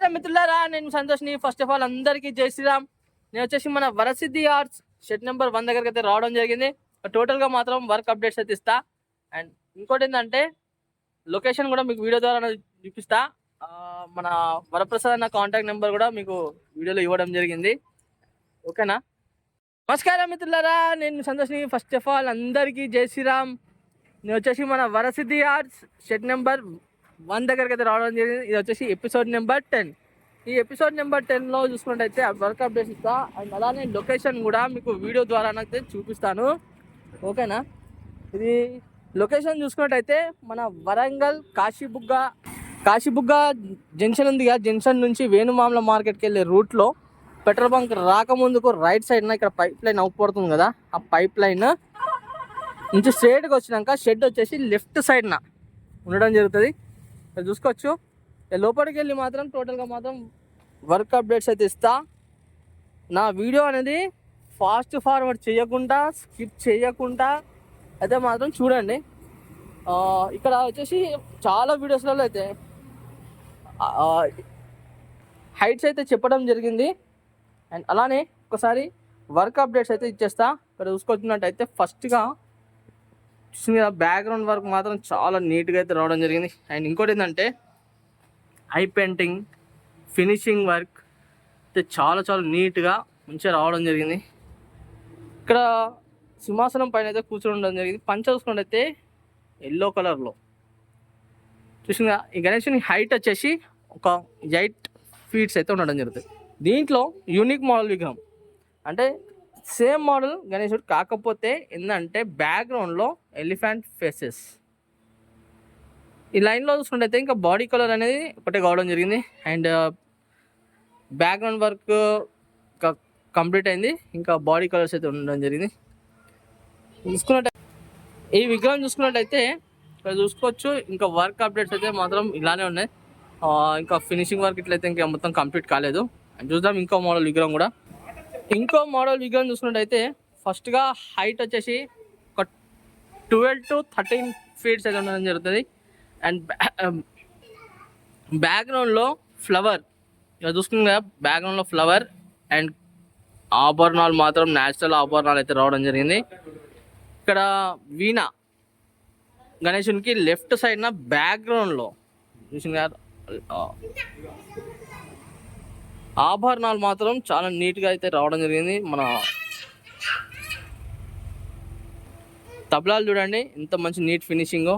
నమస్కారం మిత్రులారా, నేను సంతోష్ని. ఫస్ట్ ఆఫ్ ఆల్ అందరికీ జై శ్రీరామ్. నేను వచ్చేసి మన వరసిద్ధి ఆర్ట్స్ షెడ్ నెంబర్ 1 దగ్గరికి అయితే రావడం జరిగింది. టోటల్గా మాత్రం వర్క్ అప్డేట్స్ అయితే ఇస్తా. అండ్ ఇంకోటి ఏంటంటే లొకేషన్ కూడా మీకు వీడియో ద్వారా చూపిస్తా. మన వరప్రసాద్ అన్న కాంటాక్ట్ నెంబర్ కూడా మీకు వీడియోలో ఇవ్వడం జరిగింది. ఓకేనా? నమస్కారం మిత్రులారా, నేను సంతోష్ని. ఫస్ట్ ఆఫ్ ఆల్ అందరికీ జై శ్రీరామ్. నేను వచ్చేసి మన వరసిద్ధి ఆర్ట్స్ షెడ్ నెంబర్ 1 దగ్గరికి అయితే రావడం జరిగింది. ఇది వచ్చేసి ఎపిసోడ్ నెంబర్ 10. ఈ ఎపిసోడ్ నెంబర్ 10లో చూసుకున్నట్టయితే వర్క్ అప్డేట్స్ ఇస్తా. అండ్ అలానే లొకేషన్ కూడా మీకు వీడియో ద్వారా అయితే చూపిస్తాను. ఓకేనా? ఇది లొకేషన్ చూసుకున్నట్టయితే మన వరంగల్ కాశీబుగ్గ జంక్షన్ ఉంది కదా, జంక్షన్ నుంచి వేణుమామల మార్కెట్కి వెళ్ళే రూట్లో పెట్రోల్ బంక్ రాకముందుకు రైట్ సైడ్న ఇక్కడ పైప్ లైన్ అవుపడుతుంది కదా, ఆ పైప్ లైన్ నుంచి స్ట్రేట్గా వచ్చినాక షెడ్ వచ్చేసి లెఫ్ట్ సైడ్న ఉండడం జరుగుతుంది. చూసుకోవచ్చు. లోపలికి వెళ్ళి మాత్రం టోటల్గా మాత్రం వర్క్ అప్డేట్స్ అయితే ఇస్తా. నా వీడియో అనేది ఫాస్ట్ ఫార్వర్డ్ చేయకుండా, స్కిప్ చేయకుండా అయితే మాత్రం చూడండి. ఇక్కడ వచ్చేసి చాలా వీడియోస్లలో అయితే హైట్స్ అయితే చెప్పడం జరిగింది. అండ్ అలానే ఒకసారి వర్క్ అప్డేట్స్ అయితే ఇచ్చేస్తా. ఇక్కడ చూసుకొచ్చినట్టయితే ఫస్ట్గా చూసింది కదా, బ్యాక్గ్రౌండ్ వర్క్ మాత్రం చాలా నీట్గా అయితే రావడం జరిగింది. అండ్ ఇంకోటి ఏంటంటే ఐ పెయింటింగ్, ఫినిషింగ్ వర్క్ అయితే చాలా చాలా నీట్గా మంచిగా రావడం జరిగింది. ఇక్కడ సింహాసనం పైన అయితే కూర్చొని ఉండడం జరిగింది. పంచ చూసుకున్నట్టయితే ఎల్లో కలర్లో చూసిందా. ఈ గణేషుని హైట్ వచ్చేసి ఒక 8 feet అయితే ఉండడం జరుగుతుంది. దీంట్లో యూనిక్ మోడల్ విగ్రహం అంటే సేమ్ మోడల్ గణేశుడు, కాకపోతే ఏంటంటే బ్యాక్గ్రౌండ్లో ఎలిఫెంట్ ఫేసెస్. ఈ లైన్లో చూసుకుంటే ఇంకా బాడీ కలర్ అనేది ఒకటే కావడం జరిగింది. అండ్ బ్యాక్గ్రౌండ్ వర్క్ కంప్లీట్ అయింది, ఇంకా బాడీ కలర్స్ అయితే ఉండడం జరిగింది. ఈ విగ్రహం చూసుకున్నట్టయితే ఇక్కడ చూసుకోవచ్చు. ఇంకా వర్క్ అప్డేట్స్ అయితే మాత్రం ఇలానే ఉన్నాయి. ఇంకా ఫినిషింగ్ వర్క్ ఇట్లయితే ఇంకా మొత్తం కంప్లీట్ కాలేదు. అండ్ చూద్దాం ఇంకో మోడల్ విగ్రహం కూడా. ఇంకో మోడల్ విగ్రహం చూసుకున్నట్టయితే ఫస్ట్గా హైట్ వచ్చేసి ఒక 12 to 13 feet అయితే ఉండడం జరుగుతుంది. అండ్ బ్యాక్గ్రౌండ్లో ఫ్లవర్, ఇలా చూసుకున్నాం కదా, బ్యాక్గ్రౌండ్లో ఫ్లవర్ అండ్ ఆభరణాలు మాత్రం న్యాచురల్ ఆభరణాలు అయితే రావడం జరిగింది. ఇక్కడ వీణ గణేశునికి లెఫ్ట్ సైడ్న బ్యాక్గ్రౌండ్లో చూసిన ఆభరణాలు మాత్రం చాలా నీట్గా అయితే రావడం జరిగింది. మన తబలాలు చూడండి ఎంత మంచి నీట్ ఫినిషింగ్.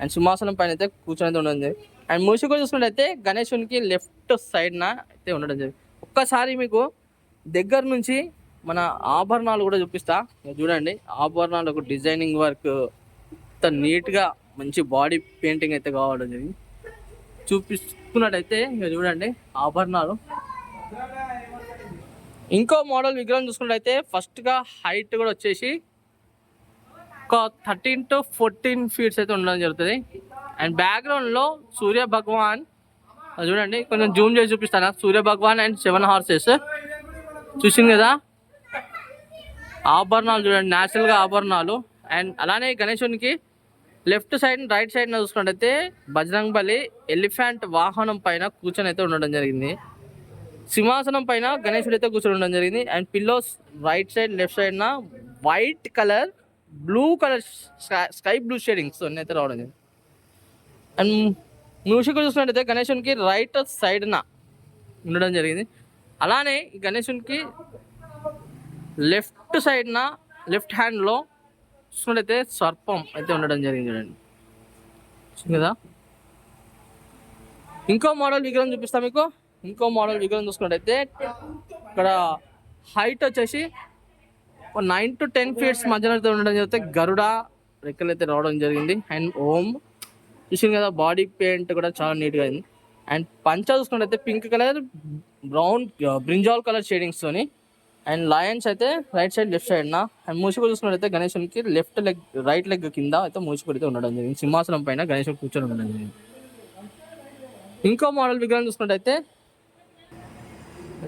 అండ్ సింహాసనం పైన అయితే కూర్చొని అయితే ఉండడం జరిగింది. అండ్ మూసిక చూసుకున్నట్టయితే గణేశునికి లెఫ్ట్ సైడ్న అయితే ఉండడం జరిగింది. ఒక్కసారి మీకు దగ్గర నుంచి మన ఆభరణాలు కూడా చూపిస్తా. చూడండి, ఆభరణాలకు డిజైనింగ్ వర్క్ అంత నీట్గా మంచి బాడీ పెయింటింగ్ అయితే కావడం జరిగింది. చూపించుకున్నట్టయితే ఇక చూడండి ఆభరణాలు. ఇంకో మోడల్ విగ్రహం చూసుకున్నట్టయితే ఫస్ట్గా హైట్ కూడా వచ్చేసి ఒక 13 to 14 feet అయితే ఉండడం జరుగుతుంది. అండ్ బ్యాక్గ్రౌండ్లో సూర్య భగవాన్ చూడండి, కొంచెం జూమ్ చేసి చూపిస్తాను. సూర్య భగవాన్ అండ్ 7 horses చూసింది కదా. ఆభరణాలు చూడండి, న్యాచురల్గా ఆభరణాలు. అండ్ అలానే గణేశునికి లెఫ్ట్ సైడ్ రైట్ సైడ్ చూసుకున్నట్టయితే బజరంగ్ బలి ఎలిఫెంట్ వాహనం పైన కూర్చొని అయితే ఉండడం జరిగింది. సింహాసనం పైన గణేశుడు అయితే కూర్చొని ఉండడం జరిగింది. And pillows right side left సైడ్న white colour, blue colour, sky blue shadings అయితే రావడం జరిగింది. అండ్ మ్యూజిక్ చూసుకున్నట్టయితే గణేశునికి రైట్ సైడ్న ఉండడం జరిగింది. అలానే ఈ గణేశునికి లెఫ్ట్ సైడ్న లెఫ్ట్ హ్యాండ్లో చూసుకున్నట్టయితే సర్పం అయితే ఉండడం జరిగింది. చూడండి కదా. ఇంకో మోడల్ విగ్రహం చూపిస్తా మీకు. ఇంకో మోడల్ విగ్రహం చూసుకున్నట్టయితే ఇక్కడ హైట్ వచ్చేసి 9 to 10 feet మధ్యలో అయితే ఉండడం జరుగుతుంది. గరుడ రెక్కలు అయితే రావడం జరిగింది. అండ్ ఓం చూసింది కదా, బాడీ పెయింట్ కూడా చాలా నీట్గా అయింది. అండ్ పంచ చూసుకున్నట్టయితే pink colour, brown, brinjal colour షేడింగ్స్తోని. అండ్ లయన్స్ అయితే రైట్ సైడ్ లెఫ్ట్ సైడ్న. అండ్ మూసిక చూసుకున్నట్టయితే గణేశునికి లెఫ్ట్ లెగ్ రైట్ లెగ్ కింద అయితే మూసిక అయితే ఉండడం జరిగింది. సింహాసనం పైన గణేశుడు కూర్చొని ఉండడం జరిగింది. ఇంకో మోడల్ విగ్రహం చూసుకున్నట్టయితే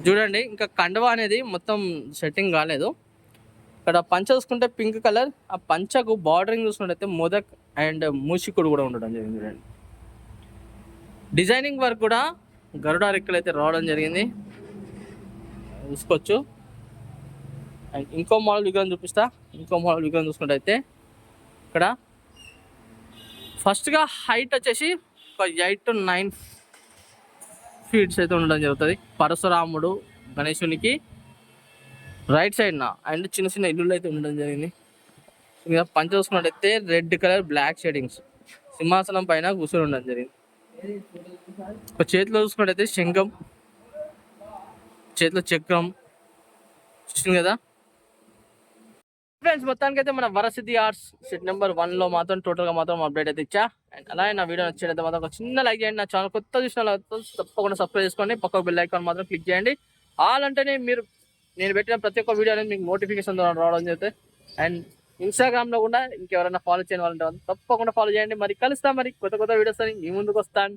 చూడండి, ఇంకా కండవ అనేది మొత్తం సెట్టింగ్ కాలేదు. ఇక్కడ పంచ చూసుకుంటే పింక్ కలర్, ఆ పంచకు బార్డరింగ్ చూసుకున్నట్టయితే మోదక్ అండ్ మూసికుడు కూడా ఉండడం జరిగింది. చూడండి, డిజైనింగ్ వర్క్ కూడా గరుడ రెక్కలు అయితే రావడం జరిగింది, చూసుకోవచ్చు. అండ్ ఇంకో మోడల్ విగ్రహం చూపిస్తా. ఇంకో మోడల్ విగ్రహం చూసుకుంటే అయితే ఇక్కడ ఫస్ట్గా హైట్ వచ్చేసి ఒక 8 to 9 ఫీట్స్ అయితే ఉండడం జరుగుతుంది. పరశురాముడు గణేశునికి రైట్ సైడ్న అండ్ చిన్న చిన్న ఇల్లులు అయితే ఉండడం జరిగింది. ఇంకా పంచ చూసుకున్నట్టయితే రెడ్ కలర్ బ్లాక్ షేడింగ్స్ సింహాసనం పైన కూర్చొని ఉండడం జరిగింది. ఒక చేతిలో చూసుకున్నట్టయితే శంఖం, చేతిలో చక్రం చూసింది కదా ఫ్రెండ్స్. మొత్తానికి అయితే మన వరసిద్ధి ఆర్ట్స్ సెట్ నెంబర్ 1లో మాత్రం టోటల్గా మాత్రం అప్డేట్ అయితే ఇచ్చా. అండ్ అలాగే నా వీడియో నచ్చినట్లయితే మాత్రం ఒక చిన్న లైక్ చేయండి. నా ఛానల్ కొత్త చూసిన తప్పకుండా సబ్స్క్రైబ్ చేసుకోండి. పక్క బెల్ ఐకాన్ మాత్రం క్లిక్ చేయండి. ఆల్ అంటేనే మీరు నేను పెట్టిన ప్రతి ఒక్క వీడియో అనేది మీకు నోటిఫికేషన్ ద్వారా రావడం జరుగుతుంది. అండ్ ఇన్స్టాగ్రామ్లో కూడా ఇంకెవరైనా ఫాలో చేయని వాళ్ళంటే తప్పకుండా ఫాలో చేయండి. మరి కలుస్తాం, మరి కొత్త కొత్త వీడియోస్ అని మీ ముందుకు వస్తాను.